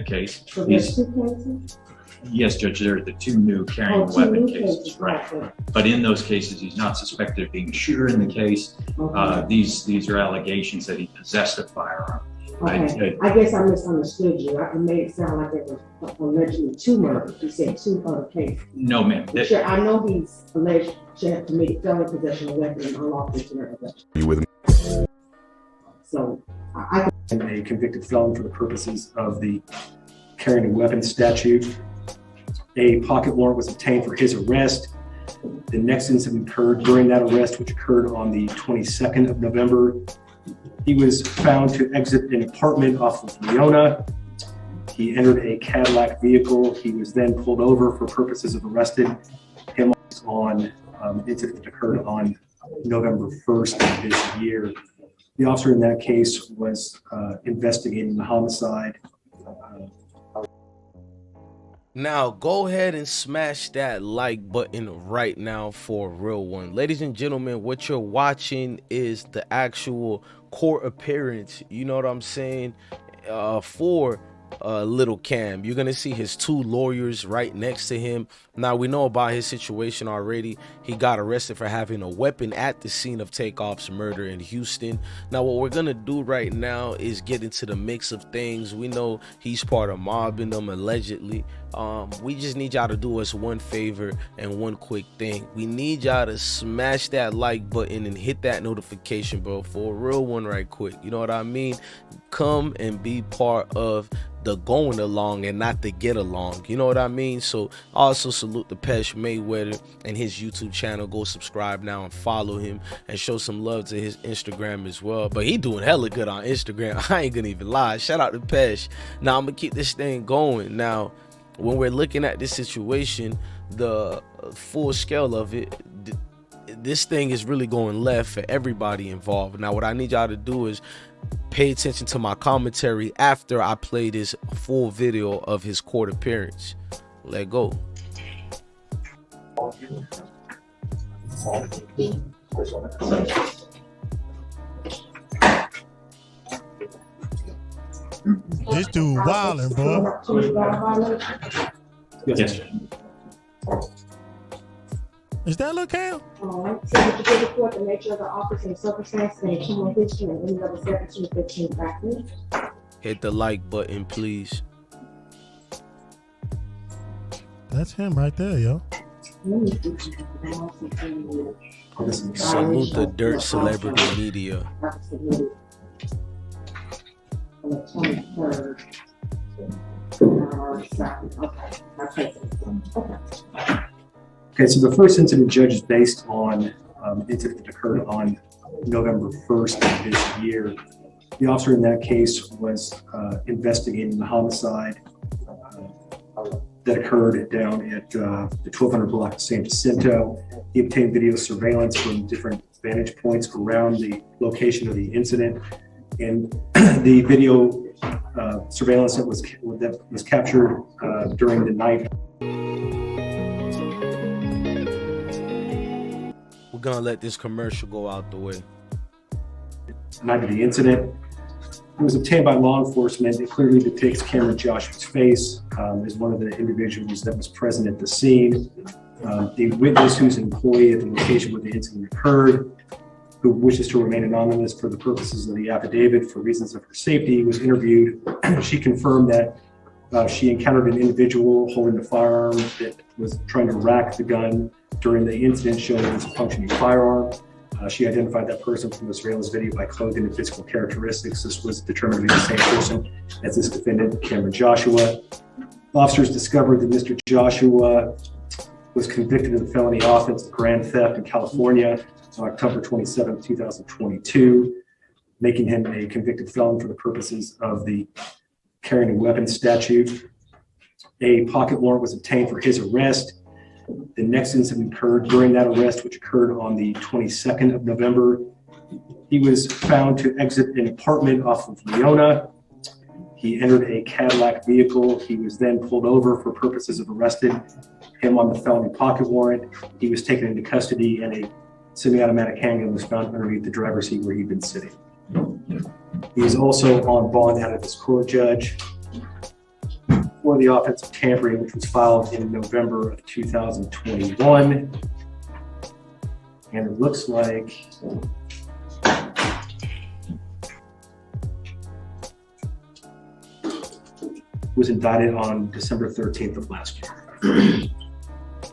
case. So there's two cases? Yes, Judge, there are the two new carrying a weapon cases, right? But in those cases, he's not suspected of being a shooter in the case. Okay. These are allegations that he possessed a firearm. Okay. I guess I misunderstood you. It made it sound like there was allegedly two murders. You said two other cases. No, ma'am. Sure, I know he's alleged to have committed felony possession of weapon and unlawful possession. You with me? So I am a convicted felon for the purposes of the carrying a weapon statute. A pocket warrant was obtained for his arrest. The next incident occurred during that arrest, which occurred on the 22nd of November. He was found to exit an apartment off of Leona. He entered a Cadillac vehicle. He was then pulled over for purposes of arresting him on an incident that occurred on November 1st of this year. The officer in that case was investigating the homicide. Now go ahead and smash that like button right now for a real one. Ladies and gentlemen, what you're watching is the actual court appearance, you know what I'm saying, for Lil Cam. You're gonna see his two lawyers right next to him. Now we know about his situation already. He got arrested for having a weapon at the scene of Takeoff's murder in Houston. Now what we're gonna do right now is get into the mix of things. We know he's part of mobbing them allegedly. We just need y'all to do us one favor and one quick thing. We need y'all to smash that like button and hit that notification bell for a real one right quick. You know what I mean? Come and be part of the going along and not the get along. You know what I mean? So also salute the Pesh Mayweather and his YouTube channel. Go subscribe now and follow him and show some love to his Instagram as well. But he doing hella good on Instagram. I ain't gonna even lie. Shout out to Pesh. Now I'm gonna keep this thing going. Now when we're looking at this situation, the full scale of it, this thing is really going left for everybody involved. Now what I need y'all to do is pay attention to my commentary after I play this full video of his court appearance. Let go. This dude wildin', bro. Yes. Is that Lil Cam? So did you give report the nature of the office and circumstances and criminal history and any other 1715 factors? Hit the like button, please. That's him right there, yo. Salute the dirt celebrity media. Okay, so the first incident, Judge, is based on an incident that occurred on November 1st of this year. The officer in that case was investigating the homicide that occurred down at the 1200 block of San Jacinto. He obtained video surveillance from different vantage points around the location of the incident. And the video surveillance that was captured during the night. We're gonna let this commercial go out the way. Night of the incident. It was obtained by law enforcement. It clearly depicts Cameron Joshua's face as one of the individuals that was present at the scene. The witness, who's an employee at the location where the incident occurred, who wishes to remain anonymous for the purposes of the affidavit for reasons of her safety, was interviewed. She confirmed that she encountered an individual holding a firearm that was trying to rack the gun during the incident, showing it was a functioning firearm. She identified that person from the surveillance video by clothing and physical characteristics. This was determined to be the same person as this defendant, Cameron Joshua. Officers discovered that Mr. Joshua was convicted of the felony offense of grand theft in California on October 27, 2022, making him a convicted felon for the purposes of the carrying a weapon statute. A pocket warrant was obtained for his arrest. The next incident occurred during that arrest, which occurred on the 22nd of November. He was found to exit an apartment off of Leona. He entered a Cadillac vehicle. He was then pulled over for purposes of arresting him on the felony pocket warrant. He was taken into custody, and a semi-automatic handgun was found underneath the driver's seat where he'd been sitting. He is also on bond out of this court, Judge. for the offense of tampering, which was filed in November of 2021. And it looks like was indicted on December 13th of last year.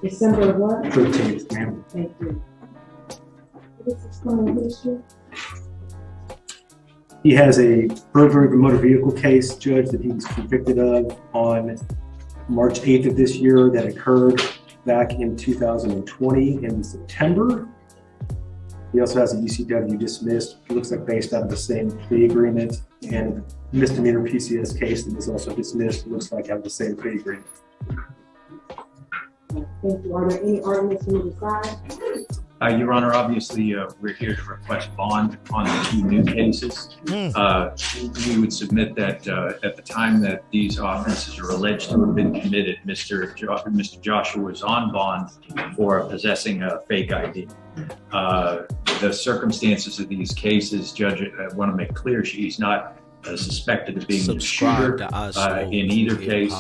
December what? 13th, ma'am. Thank you. What is this criminal history? He has a burglary of a motor vehicle case, Judge, that he was convicted of on March 8th of this year that occurred back in 2020 in September. He also has a UCW dismissed, it looks like based out of the same plea agreement, and misdemeanor PCS case that was also dismissed, it looks like out of the same plea agreement. Thank you. Are there any arguments from the side? Your Honor, obviously, we're here to request bond on the two new cases. We would submit that at the time that these offenses are alleged to have been committed, Mr. Joshua was on bond for possessing a fake ID. The circumstances of these cases, Judge, I want to make clear, she's not suspected of being a shooter in either case,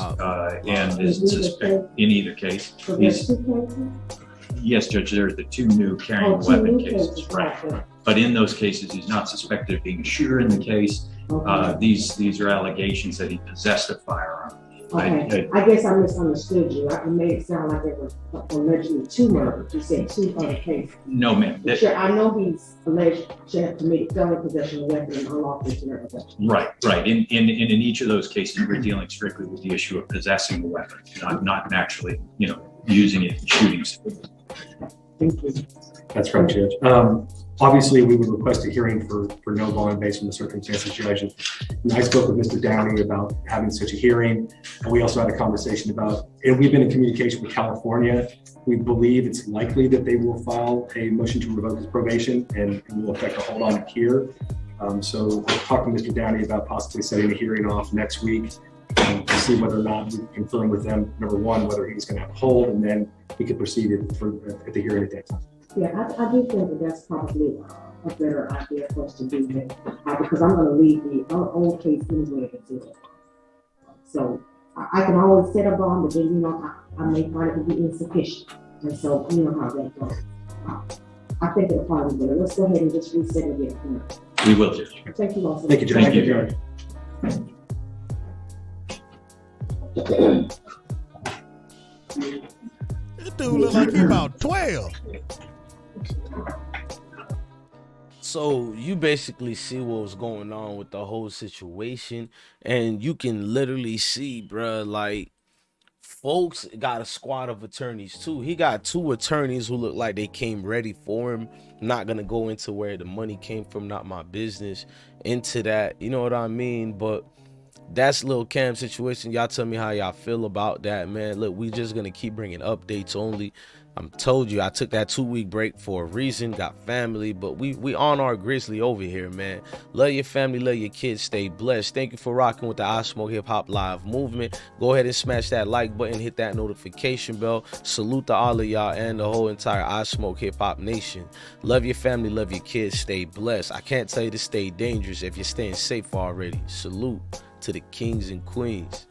and is suspected in either case. So there's two cases? Yes, Judge, there's the two new carrying two weapon new cases, right? But in those cases, he's not suspected of being a shooter in the case. Okay. These are allegations that he possessed a firearm. Okay. I guess I misunderstood you. It made it sound like there was allegedly two murders. You said two other cases. No, ma'am. Sure, I know he's alleged to have committed felony possession of a weapon and unlawful generic possession. Right. In each of those cases, we're dealing strictly with the issue of possessing a weapon, not actually, using it and shooting. Thank you. That's right, Judge. Obviously, we would request a hearing for no bond based on the circumstances, Judge. And I spoke with Mr. Downey about having such a hearing. And we also had a conversation about, and we've been in communication with California. We believe it's likely that they will file a motion to revoke his probation and will affect a hold on here. So we'll talk to Mr. Downey about possibly setting a hearing off next week to see whether or not we can confirm with them, number one, whether he's going to have a hold, and then we can proceed at the hearing at that time. Yeah, I do think that that's probably a better idea for us to do that, because I'm going to leave the old case anyway if it's it. So I can always set a bond, but then, I may find it to be insufficient. And so, you know how that goes. I think it'll probably be better. Let's go ahead and just reset it again. We will, Judge. Thank you also. Thank you, Judge. Thank you, Judge. This dude look like he about 12. So you basically see what was going on with the whole situation, and you can literally see, bruh, like, folks got a squad of attorneys too. He got two attorneys who look like they came ready for him. Not gonna go into where the money came from, not my business, into that, you know what I mean? But that's Lil Cam situation. Y'all tell me how y'all feel about that, man. Look, we just gonna keep bringing updates only. I'm told you I took that 2-week break for a reason, got family, but we on our grizzly over here, man. Love your family, love your kids, stay blessed. Thank you for rocking with the I Smoke Hip Hop Live movement. Go ahead and smash that like button, hit that notification bell. Salute to all of y'all and the whole entire I Smoke Hip Hop Nation. Love your family, love your kids, stay blessed. I can't tell you to stay dangerous if you're staying safe already. Salute to the kings and queens.